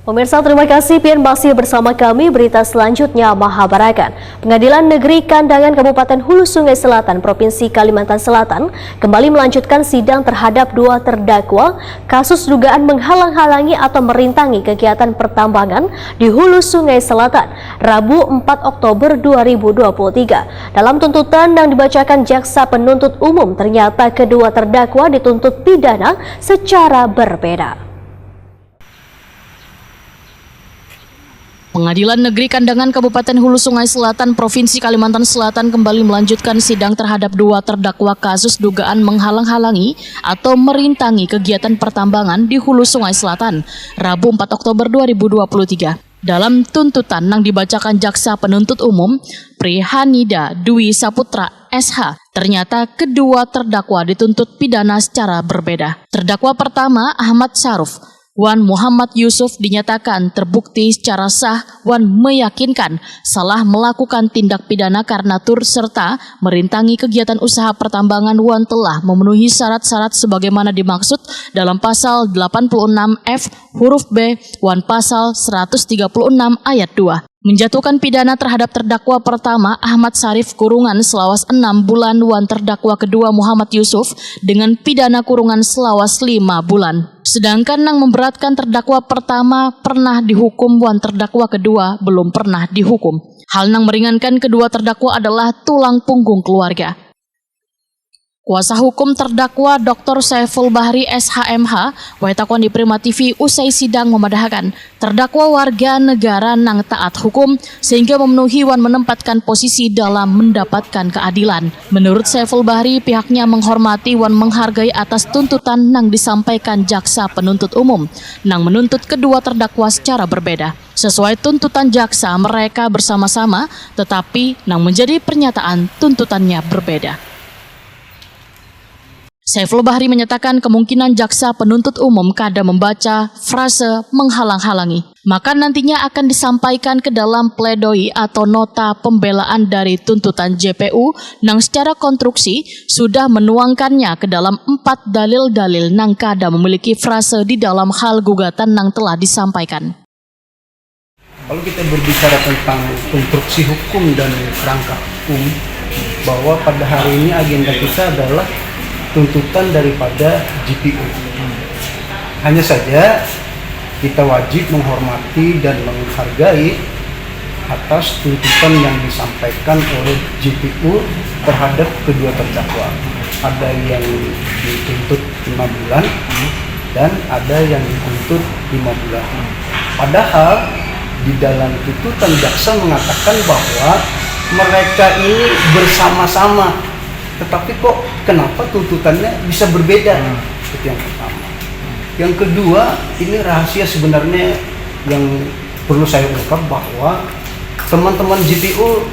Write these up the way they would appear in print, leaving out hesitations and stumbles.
Pemirsa, terima kasih Pian masih bersama kami. Berita selanjutnya Mahabarakan. Pengadilan Negeri Kandangan Kabupaten Hulu Sungai Selatan, Provinsi Kalimantan Selatan kembali melanjutkan sidang terhadap dua terdakwa kasus dugaan menghalang-halangi atau merintangi kegiatan pertambangan di Hulu Sungai Selatan, Rabu 4 Oktober 2023. Dalam tuntutan yang dibacakan jaksa penuntut umum, ternyata kedua terdakwa dituntut pidana secara berbeda. Pengadilan Negeri Kandangan Kabupaten Hulu Sungai Selatan, Provinsi Kalimantan Selatan kembali melanjutkan sidang terhadap dua terdakwa kasus dugaan menghalang-halangi atau merintangi kegiatan pertambangan di Hulu Sungai Selatan, Rabu 4 Oktober 2023. Dalam tuntutan yang dibacakan jaksa penuntut umum, Prihanida Dwi Saputra SH, ternyata kedua terdakwa dituntut pidana secara berbeda. Terdakwa pertama, Ahmad Syaruf Wan Muhammad Yusuf, dinyatakan terbukti secara sah Wan meyakinkan salah melakukan tindak pidana karena turut serta merintangi kegiatan usaha pertambangan. Wan telah memenuhi syarat-syarat sebagaimana dimaksud dalam pasal 86F huruf B Wan pasal 136 ayat 2. Menjatuhkan pidana terhadap terdakwa pertama Ahmad Syarif kurungan selawas 6 bulan, Wan terdakwa kedua Muhammad Yusuf dengan pidana kurungan selawas 5 bulan. Sedangkan yang memberatkan terdakwa pertama pernah dihukum, Wan terdakwa kedua belum pernah dihukum. Hal yang meringankan kedua terdakwa adalah tulang punggung keluarga. Kuasa hukum terdakwa Dr. Saiful Bahri SHMH, Waitakon di Prima TV usai sidang memadahkan terdakwa warga negara nang taat hukum sehingga memenuhi Wan menempatkan posisi dalam mendapatkan keadilan. Menurut Saiful Bahri, pihaknya menghormati Wan menghargai atas tuntutan nang disampaikan jaksa penuntut umum, nang menuntut kedua terdakwa secara berbeda. Sesuai tuntutan jaksa, mereka bersama-sama, tetapi nang menjadi pernyataan tuntutannya berbeda. Saiful Bahri menyatakan kemungkinan jaksa penuntut umum kada membaca frase menghalang-halangi, maka nantinya akan disampaikan ke dalam pledoi atau nota pembelaan dari tuntutan JPU yang secara konstruksi sudah menuangkannya ke dalam 4 dalil-dalil yang kada memiliki frase di dalam hal gugatan yang telah disampaikan. Kalau kita berbicara tentang konstruksi hukum dan kerangka hukum, bahwa pada hari ini agenda kita adalah tuntutan daripada JPU. Hanya saja kita wajib menghormati dan menghargai atas tuntutan yang disampaikan oleh JPU terhadap kedua terdakwa. Ada yang dituntut 5 bulan dan ada yang dituntut 5 bulan. Padahal di dalam tuntutan jaksa mengatakan bahwa mereka ini bersama-sama. Tetapi kok kenapa tuntutannya bisa berbeda? Itu yang pertama. Yang kedua, ini rahasia sebenarnya yang perlu saya ungkap, bahwa teman-teman JPU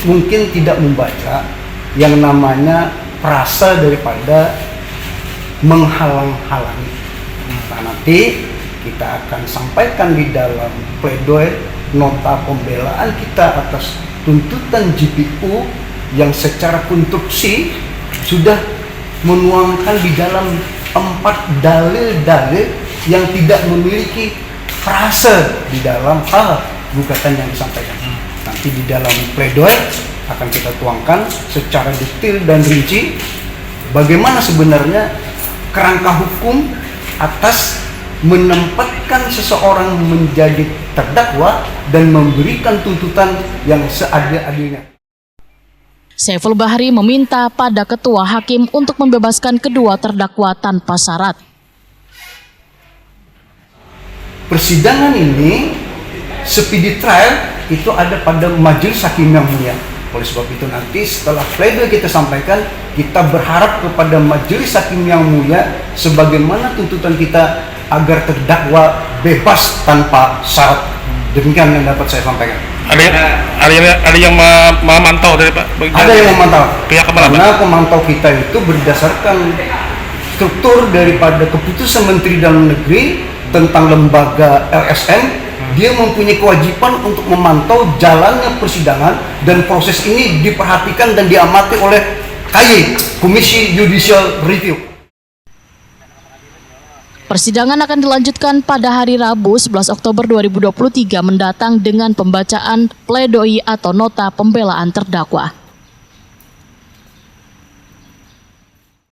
mungkin tidak membaca yang namanya frasa daripada menghalang-halangi. Nah, nanti kita akan sampaikan di dalam pledoi nota pembelaan kita atas tuntutan JPU yang secara konstruksi sudah menuangkan di dalam 4 dalil-dalil yang tidak memiliki frase di dalam hal gugatan yang disampaikan. Nanti di dalam pledoi akan kita tuangkan secara detail dan rinci bagaimana sebenarnya kerangka hukum atas menempatkan seseorang menjadi terdakwa dan memberikan tuntutan yang seadil-adilnya. Saiful Bahri meminta pada ketua hakim untuk membebaskan kedua terdakwa tanpa syarat. Persidangan ini speedy trial itu ada pada majelis hakim yang mulia. Oleh sebab itu nanti setelah pledoi kita sampaikan, kita berharap kepada majelis hakim yang mulia sebagaimana tuntutan kita agar terdakwa bebas tanpa syarat. Demikian yang dapat saya sampaikan. Ada yang memantau dari Pak? Ada yang memantau. Pihak kemana? Karena pemantau kita itu berdasarkan struktur daripada keputusan Menteri Dalam Negeri tentang lembaga LSM. Dia mempunyai kewajiban untuk memantau jalannya persidangan dan proses ini diperhatikan dan diamati oleh KY, Komisi Judicial Review. Persidangan akan dilanjutkan pada hari Rabu 11 Oktober 2023 mendatang dengan pembacaan pledoi atau nota pembelaan terdakwa.